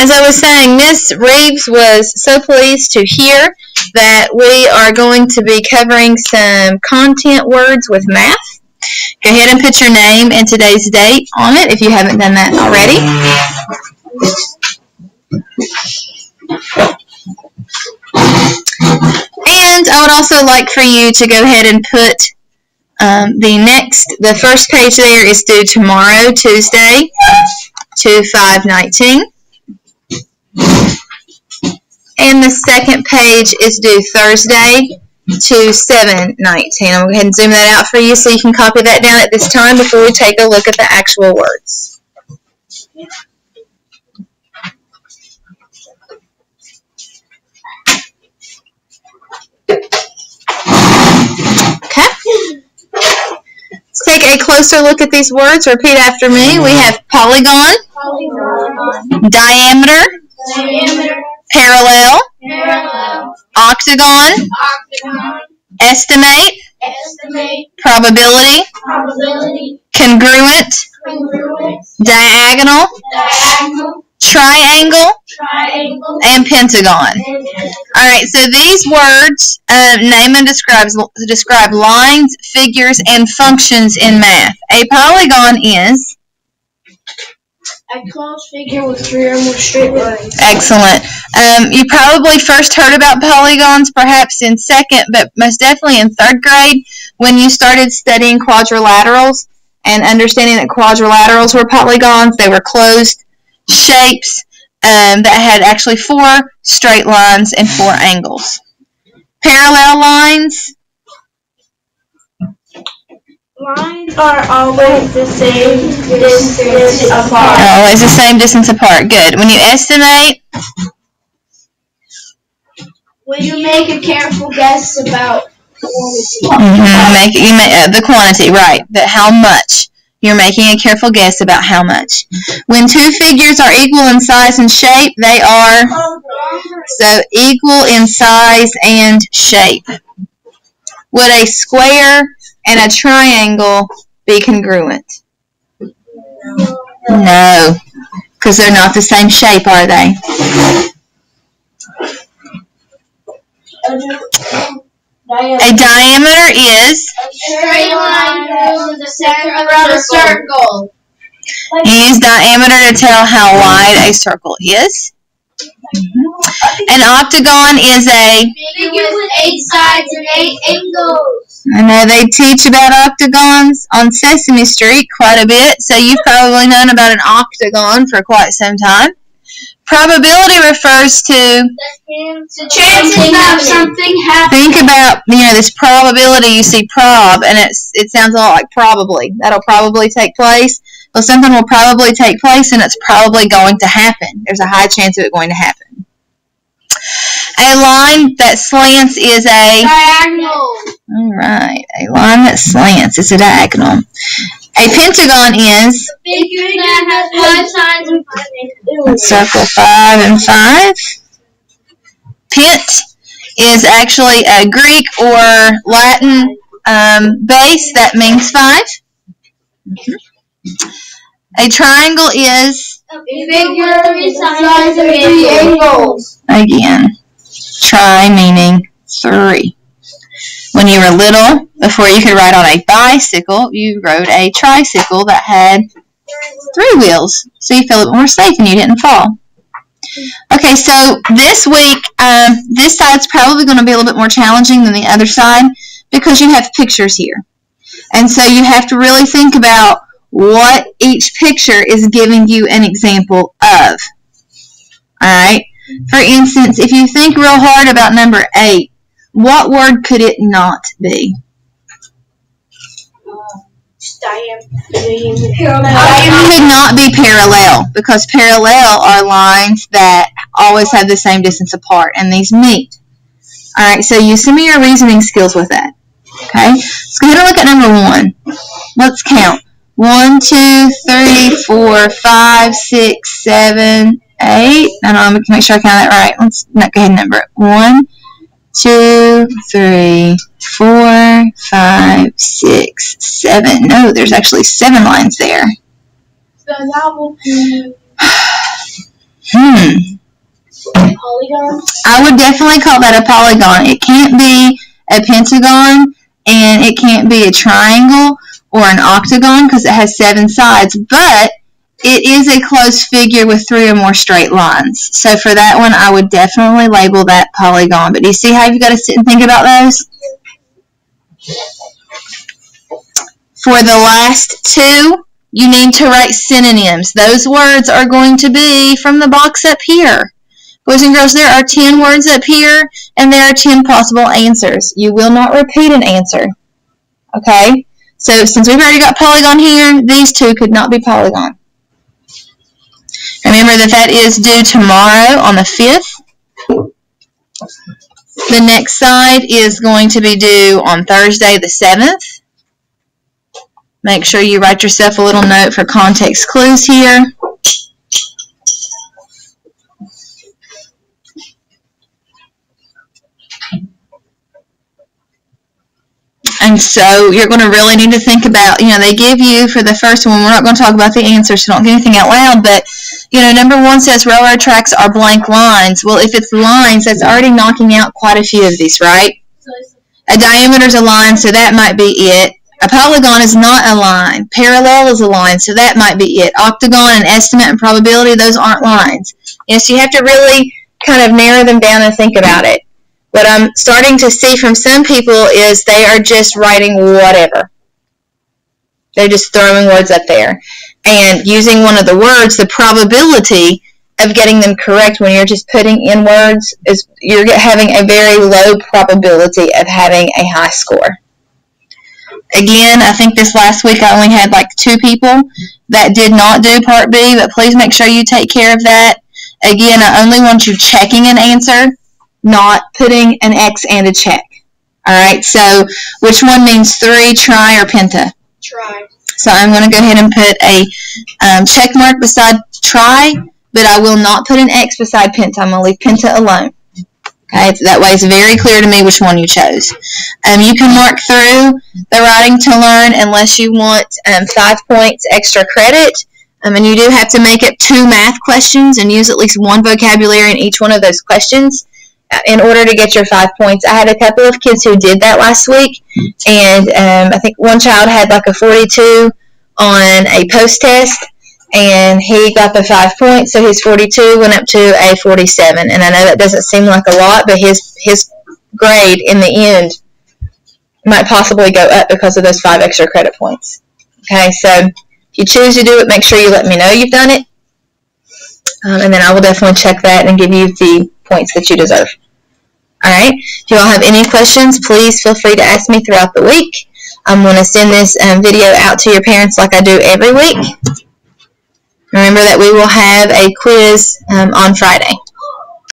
as I was saying, Miss Reeves was so pleased to hear that we are going to be covering some content words with math. Go ahead and put your name and today's date on it if you haven't done that already. And I would also like for you to go ahead and put the first page there is due tomorrow, Tuesday, 2/5/19. And the second page is due Thursday, 2/7/19. I'm going to go ahead and zoom that out for you so you can copy that down at this time before we take a look at the actual words. Okay. Let's take a closer look at these words. Repeat after me. We have polygon, diameter, parallel, octagon, estimate, probability, congruent, diagonal, triangle, and pentagon. Alright, so these words name and describe lines, figures, and functions in math. A polygon is a closed figure with 3 or more straight lines. Excellent. You probably first heard about polygons perhaps in second, but most definitely in third grade when you started studying quadrilaterals and understanding that quadrilaterals were polygons. They were closed shapes that had actually 4 straight lines and 4 angles. Parallel lines. Lines are always the same distance apart. Always the same distance apart. Good. When you estimate, when you make a careful guess about quantity. The quantity, right? But how much? You're making a careful guess about how much. When 2 figures are equal in size and shape, they are so equal in size and shape. Would a square and a triangle be congruent? No, because they're not the same shape, are they? A diameter is a straight line through the center around a circle. You use diameter to tell how wide a circle is. An octagon is a figure with 8 sides and 8 angles. I know they teach about octagons on Sesame Street quite a bit, so you've probably known about an octagon for quite some time. Probability refers to the chances that something happens. Think about, this probability. You see prob, and it sounds a lot like probably. That'll probably take place. Well, something will probably take place, and it's probably going to happen. There's a high chance of it going to happen. A line that slants is a diagonal. All right, a line that slants is a diagonal. A pentagon is a figure that has 5 sides and 5 angles. Circle 5 and 5. Pent is actually a Greek or Latin base that means 5. A triangle is a figure 3 sides and 3 angles. Again, tri meaning 3. When you were little, before you could ride on a bicycle, you rode a tricycle that had 3 wheels, so you felt a bit more safe and you didn't fall. Okay, so this week, this side's probably going to be a little bit more challenging than the other side because you have pictures here. And so you have to really think about what each picture is giving you an example of. Alright? For instance, if you think real hard about number 8, what word could it not be? It could not be parallel because parallel are lines that always have the same distance apart and these meet. Alright, so use some of your reasoning skills with that. Okay? Let's go ahead and look at number 1. Let's count. 1, 2, 3, 4, 5, 6, 7, 8. I'm going to make sure I count that right. Let's go ahead and number it. 1, 2, 3, 4, 5, 6, 7. No, there's actually 7 lines there. So that will be Polygon? I would definitely call that a polygon. It can't be a pentagon, and it can't be a triangle or an octagon because it has 7 sides, but it is a closed figure with 3 or more straight lines. So for that one, I would definitely label that polygon. But do you see how you've got to sit and think about those? For the last 2, you need to write synonyms. Those words are going to be from the box up here. Boys and girls, there are 10 words up here, and there are 10 possible answers. You will not repeat an answer. Okay? So since we've already got polygon here, these 2 could not be polygon. Remember that is due tomorrow on the 5th. The next side is going to be due on Thursday the 7th. Make sure you write yourself a little note for context clues here. And so you're going to really need to think about, they give you for the first one, we're not going to talk about the answer, so don't get anything out loud, but, number 1 says railroad tracks are blank lines. Well, if it's lines, that's already knocking out quite a few of these, right? A diameter is a line, so that might be it. A polygon is not a line. Parallel is a line, so that might be it. Octagon and estimate and probability, those aren't lines. So you have to really kind of narrow them down and think about it. What I'm starting to see from some people is they are just writing whatever. They're just throwing words up there. And using one of the words, the probability of getting them correct when you're just putting in words is you're having a very low probability of having a high score. Again, I think this last week I only had like 2 people that did not do Part B, but please make sure you take care of that. Again, I only want you checking an answer, not putting an X and a check. Alright, so which one means 3, tri, or penta? Tri. So I'm going to go ahead and put a check mark beside tri, but I will not put an X beside penta. I'm going to leave penta alone. Okay, that way it's very clear to me which one you chose. You can mark through the writing to learn unless you want 5 points extra credit. And you do have to make it 2 math questions and use at least 1 vocabulary in each one of those questions in order to get your 5 points. I had a couple of kids who did that last week, and I think one child had like a 42 on a post test, and he got the 5 points, so his 42 went up to a 47. And I know that doesn't seem like a lot, but his grade in the end might possibly go up because of those 5 extra credit points. Okay, so if you choose to do it, make sure you let me know you've done it, and then I will definitely check that and give you the points that you deserve. Alright, if you all have any questions, please feel free to ask me throughout the week. I'm going to send this video out to your parents like I do every week. Remember that we will have a quiz on Friday.